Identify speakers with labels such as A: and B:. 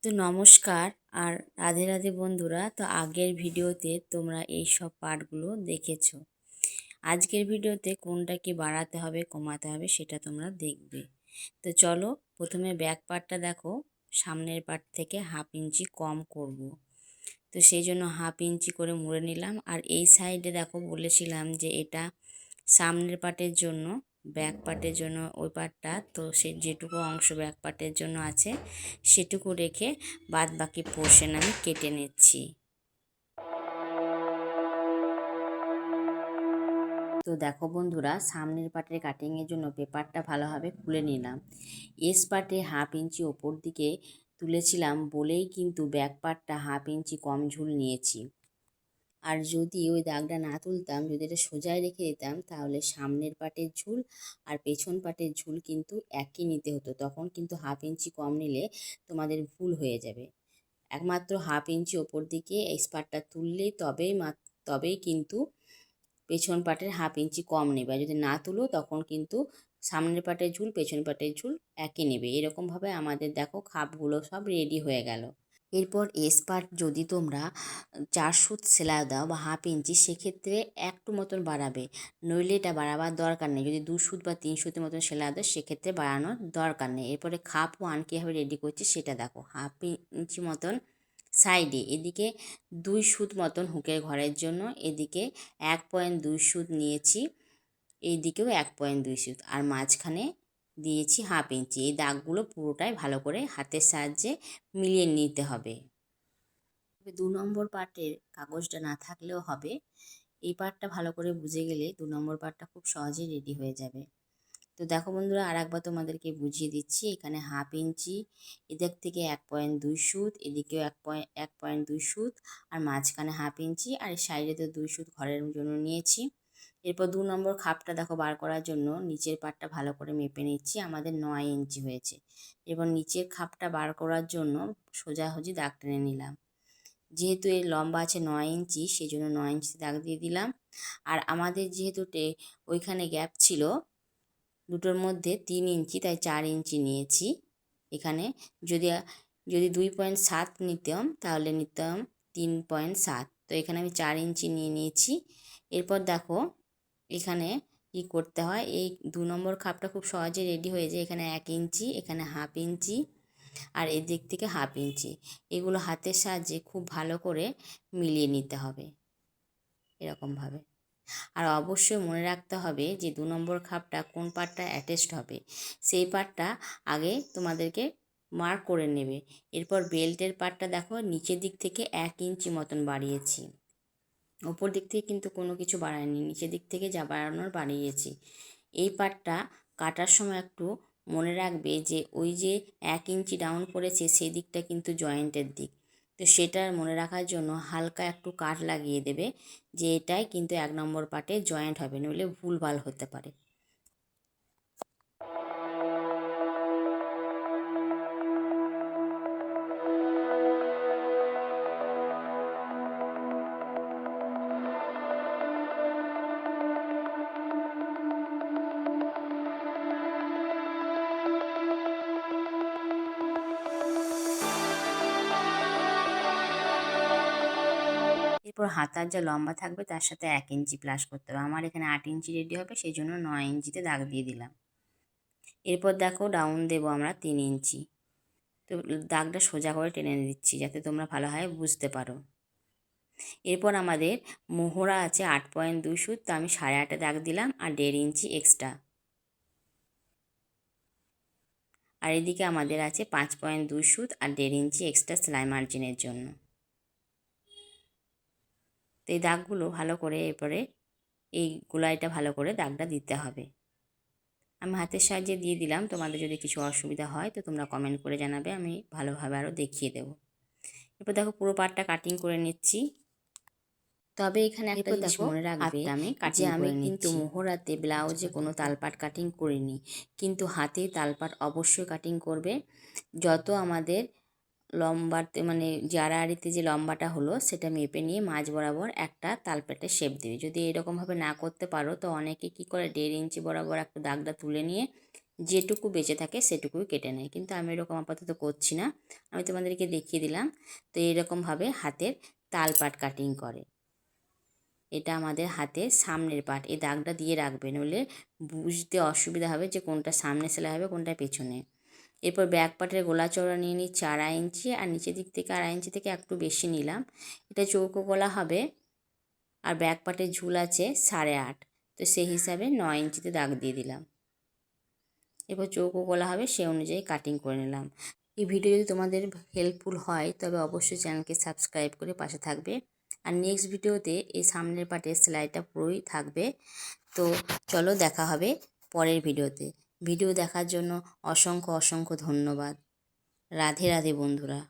A: তো নমস্কার আর রাধে রাধে বন্ধুরা। তো আগের ভিডিওতে তোমরা এই সব পার্টগুলো দেখেছো। আজকের ভিডিওতে কোনটা কি বাড়াতে হবে কমাতে হবে সেটা তোমরা দেখবে। তো চলো প্রথমে ব্যাক পার্টটা দেখো, সামনের পার্ট থেকে 1/2 ইঞ্চি কম করব। তো সেই জন্য 1/2 ইঞ্চি করে মুড়ে নিলাম। আর এই সাইডে দেখো বলেছিলাম যে এটা সামনের পার্টের জন্য, ব্যাক পার্টের জন্য ওই পার্টটা, তো সে যেটুকু অংশ ব্যাক পার্টের জন্য আছে সেটুকু রেখে বাদ বাকি পোর্শন আমি কেটে নিচ্ছি। তো দেখো বন্ধুরা, সামনের পার্টের কাটিংয়ের জন্য পেপারটা ভালোভাবে খুলে নিলাম। এস পার্টে 1/2 ইঞ্চি ওপর দিকে তুলেছিলাম বলেই কিন্তু ব্যাক পার্টটা 1/2 ইঞ্চি কম ঝুল নিয়েছি। আর যদি ওই দাগটা না তুলতাম, যদি এটা সোজায় রেখে দিতাম, তাহলে সামনের পাটের ঝুল আর পেছন পাটের ঝুল কিন্তু একই নিতে হতো। তখন কিন্তু 1/2 ইঞ্চি কম নিলে তোমাদের ভুল হয়ে যাবে। একমাত্র 1/2 ইঞ্চি ওপর দিকে এই স্পার্টটা তুললেই তবেই কিন্তু পেছন পাটের 1/2 ইঞ্চি কম নেবে। আর যদি না তুলো তখন কিন্তু সামনের পাটের ঝুল পেছন পাটের ঝুল একই নেবে। এরকমভাবে আমাদের দেখো খাপগুলো সব রেডি হয়ে গেল। এরপর এস পার্ট যদি তোমরা 4 সুত সেলাই দাও বা 1/2 ইঞ্চি, সেক্ষেত্রে একটু মতন বাড়াবে, নইলে এটা বাড়াবার দরকার নেই। যদি 2 সুত বা 3 সুতের মতন সেলাই দাও সেক্ষেত্রে বাড়ানোর দরকার নেই। এরপরে খাপ 1 কীভাবে রেডি করছি সেটা দেখো। 1/2 ইঞ্চি মতন সাইডে, এদিকে 2 সুত মতন হুকের ঘরের জন্য, এদিকে 1.2 সুত নিয়েছি, এইদিকেও 1.2 সুত, আর মাঝখানে দিয়েছি 1/2 ইঞ্চি। এই দাগগুলো পুরোটাই ভালো করে হাতের সাহায্যে মিলিয়ে নিতে হবে। 2 নম্বর পার্টের কাগজটা না থাকলেও হবে, এই পার্টটা ভালো করে বুঝে গেলে 2 নম্বর পার্টটা খুব সহজেই রেডি হয়ে যাবে। তো দেখো বন্ধুরা, আর একবার তোমাদেরকে বুঝিয়ে দিচ্ছি। এখানে 1/2 ইঞ্চি, এদিক থেকে 1.2 সুত, এদিকেও 1.2 সুত, আর মাঝখানে 1/2 ইঞ্চি, আর সাইডে তো 2 সুত ঘরের জন্য নিয়েছি। এরপর 2 নম্বর খাপটা দেখো বার করার জন্য নিচের পাটটা ভালো করে মেপে নিচ্ছি। আমাদের 9 ইঞ্চি হয়েছে। এবার নিচের খাপটা বার করার জন্য সোজাসুজি দাগ টেনে নিলাম। যেহেতু এর লম্বা আছে 9 ইঞ্চি, সেই জন্য 9 ইঞ্চি দাগ দিয়ে দিলাম। আর আমাদের যেহেতু ওইখানে গ্যাপ ছিল দুটোর মধ্যে 3 ইঞ্চি, তাই 4 ইঞ্চি নিয়েছি। এখানে যদি যদি 2.7 নিতাম তাহলে নিতাম 3.7, তো এখানে আমি 4 ইঞ্চি নিয়ে নিয়েছি। এরপর দেখো এখানে কি করতে হয়, এই 2 নম্বর খাপটা খুব সহজে রেডি হয়ে যায়। এখানে 1 ইঞ্চি, এখানে 1/2 ইঞ্চি, আর এদিক থেকে 1/2 ইঞ্চি, এগুলো হাতের সাহায্যে খুব ভালো করে মিলিয়ে নিতে হবে এরকমভাবে। আর অবশ্যই মনে রাখতে হবে যে 2 নম্বর খাপটা কোন পার্টটা অ্যাটাচড হবে সেই পার্টটা আগে তোমাদেরকে মার্ক করে নেবে। এরপর বেল্টের পার্টটা দেখো নিচের দিক থেকে 1 ইঞ্চি মতন বাড়িয়েছি, ওপর দিক থেকে কিন্তু কোনো কিছু বাড়ায়নি, নিচের দিক থেকে যা বাড়ানোর বাড়িয়েছি। এই পার্টটা কাটার সময় একটু মনে রাখবে যে ওই যে 1 ইঞ্চি ডাউন করেছে সেই দিকটা কিন্তু জয়েন্টের দিক, তো সেটা মনে রাখার জন্য হালকা একটু কাট লাগিয়ে দেবে যে এটাই কিন্তু 1 নম্বর পার্টে জয়েন্ট হবে, নইলে ভুলভাল হতে পারে। এরপর হাতার যা লম্বা থাকবে তার সাথে 1 ইঞ্চি প্লাস করতে হবে। আমার এখানে 8 ইঞ্চি রেডি হবে, সেই জন্য 9 ইঞ্চিতে দাগ দিয়ে দিলাম। এরপর দেখো ডাউন দেবো আমরা 3 ইঞ্চি। তো দাগটা সোজা করে টেনে দিচ্ছি যাতে তোমরা ভালোভাবে বুঝতে পারো। এরপর আমাদের মোহরা আছে 8.2 সুত, তো আমি 8.5 দাগ দিলাম আর 1.5 ইঞ্চি এক্সট্রা। আর এদিকে আমাদের আছে 5.2 সুত আর 1.5 ইঞ্চি এক্সট্রা সেলাই মার্জিনের জন্য। তো এই দাগগুলো ভালো করে এরপরে এই গোলাইটা ভালো করে দাগটা দিতে হবে। আমি হাতের সাহায্যে দিয়ে দিলাম, তোমাদের যদি কিছু অসুবিধা হয় তো তোমরা কমেন্ট করে জানাবে, আমি ভালোভাবে আরও দেখিয়ে দেবো। এরপর দেখো পুরো পার্টটা কাটিং করে নিচ্ছি। তবে এখানে একটা জিনিস মনে রাখবে যে আমি কিন্তু মোহরাতে ব্লাউজে কোনো তালপাট কাটিং করিনি, কিন্তু হাতে তালপাট অবশ্যই কাটিং করবে। যত আমাদের লম্বাতে মানে জারাহারিতে যে লম্বাটা হলো সেটা মেপে নিয়ে মাঝ বরাবর একটা তালপাটের শেপ দেবে। যদি এরকমভাবে না করতে পারো তো অনেকে কি করে 1.5 ইঞ্চি বরাবর একটা দাগটা তুলে নিয়ে যেটুকু বেঁচে থাকে সেটুকুই কেটে নেয়, কিন্তু আমি এরকম আপাতত করছি না, আমি তোমাদেরকে দেখিয়ে দিলাম। তো এরকমভাবে হাতের তালপাট কাটিং করে। এটা আমাদের হাতের সামনের পার্ট, এই দাগটা দিয়ে রাখবে, নইলে বুঝতে অসুবিধা হবে যে কোনটা সামনে সেলাই হবে কোনটা পেছনে। এরপর ব্যাক পার্টের গলা চওড়া নিয়ে নিচ্ছি 2.5 ইঞ্চি, আর নিচের দিক থেকে 2.5 ইঞ্চি থেকে একটু বেশি নিলাম। এটা চৌকো গলা হবে, আর ব্যাক পার্টের ঝুল আছে 8.5, তো সেই হিসাবে 9 ইঞ্চিতে দাগ দিয়ে দিলাম। এরপর চৌকো গলা হবে, সেই অনুযায়ী কাটিং করে নিলাম। এই ভিডিও যদি তোমাদের হেল্পফুল হয় তবে অবশ্যই চ্যানেলকে সাবস্ক্রাইব করে পাশে থাকবে। আর নেক্সট ভিডিওতে এই সামনের পার্টের সেলাইটা পুরোই থাকবে। তো চলো দেখা হবে পরের ভিডিওতে। ভিডিও দেখার জন্য অসংখ্য অসংখ্য ধন্যবাদ। রাধে রাধে বন্ধুরা।